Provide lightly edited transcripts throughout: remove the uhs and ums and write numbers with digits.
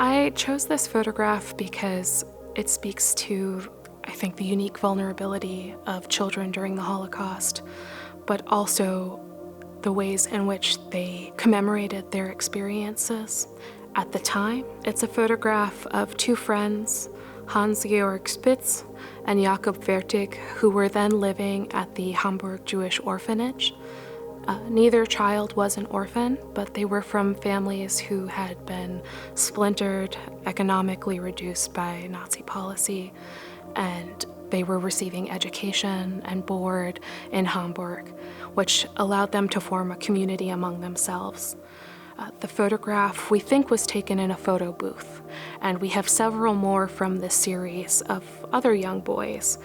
I chose this photograph because it speaks to, I think, the unique vulnerability of children during the Holocaust, but also the ways in which they commemorated their experiences at the time. It's a photograph of two friends, Georg Szpic and Jakob Fertig, who were then living at the Hamburg Jewish orphanage. Neither child was an orphan, but they were from families who had been splintered, economically reduced by Nazi policy, and they were receiving education and board in Hamburg, which allowed them to form a community among themselves. The photograph, we think, was taken in a photo booth, and we have several more from this series of other young boys.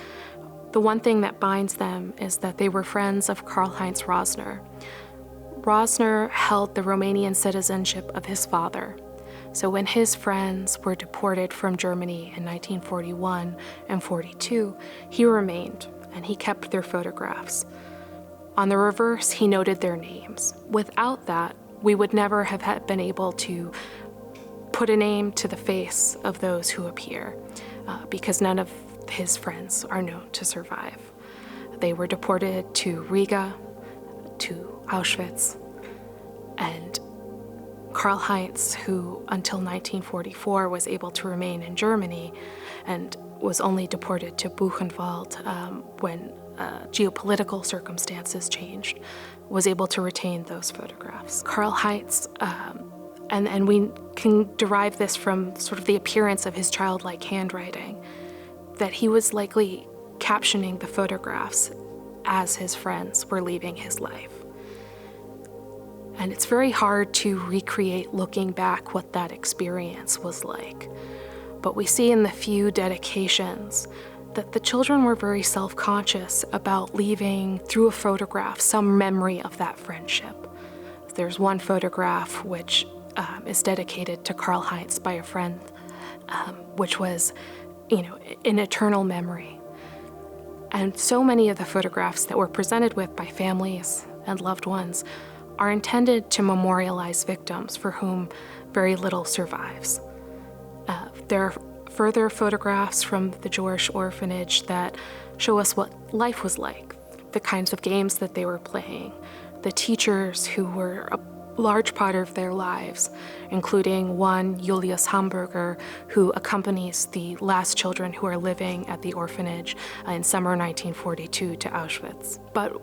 The one thing that binds them is that they were friends of Karl-Heinz Rosner. Rosner held the Romanian citizenship of his father. So when his friends were deported from Germany in 1941 and 42, he remained, and he kept their photographs. On the reverse, he noted their names. Without that, we would never have been able to put a name to the face of those who appear, because none of his friends are known to survive. They were deported to Riga, to Auschwitz, and Karl-Heinz, who until 1944 was able to remain in Germany and was only deported to Buchenwald when geopolitical circumstances changed, was able to retain those photographs. Karl-Heinz, and we can derive this from sort of the appearance of his childlike handwriting, that he was likely captioning the photographs as his friends were leaving his life. And it's very hard to recreate, looking back, what that experience was like. But we see in the few dedications that the children were very self-conscious about leaving, through a photograph, some memory of that friendship. There's one photograph which is dedicated to Karl-Heinz by a friend, which was, an eternal memory. And so many of the photographs that we're presented with by families and loved ones are intended to memorialize victims for whom very little survives. There are further photographs from the Jewish orphanage that show us what life was like, the kinds of games that they were playing, the teachers who were a large part of their lives, including one, Julius Hamburger, who accompanies the last children who are living at the orphanage in summer 1942 to Auschwitz. But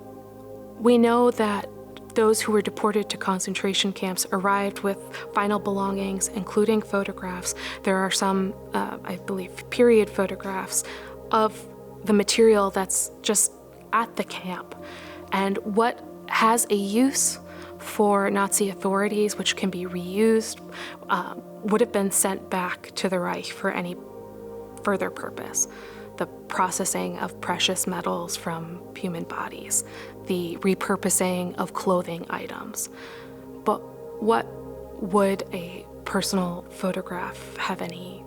we know that those who were deported to concentration camps arrived with final belongings, including photographs. There are some, I believe, period photographs of the material that's just at the camp. And what has a use for Nazi authorities, which can be reused, would have been sent back to the Reich for any further purpose. The processing of precious metals from human bodies, the repurposing of clothing items. But what would a personal photograph have any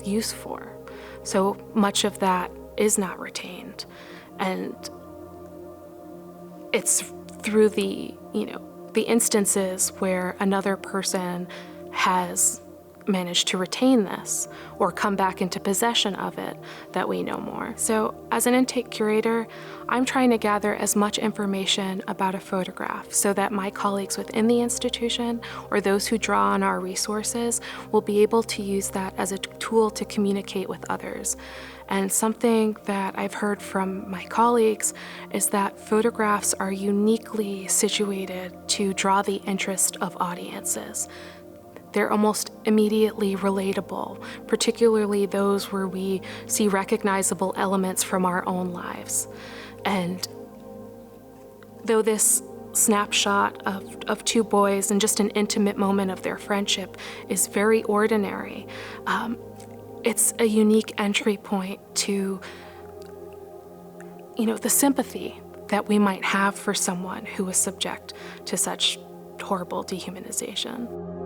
use for? So much of that is not retained. And it's through the instances where another person has managed to retain this or come back into possession of it that we know more. So as an intake curator, I'm trying to gather as much information about a photograph so that my colleagues within the institution or those who draw on our resources will be able to use that as a tool to communicate with others. And something that I've heard from my colleagues is that photographs are uniquely situated to draw the interest of audiences. They're almost immediately relatable, particularly those where we see recognizable elements from our own lives. And though this snapshot of two boys and just an intimate moment of their friendship is very ordinary, it's a unique entry point to, the sympathy that we might have for someone who was subject to such horrible dehumanization.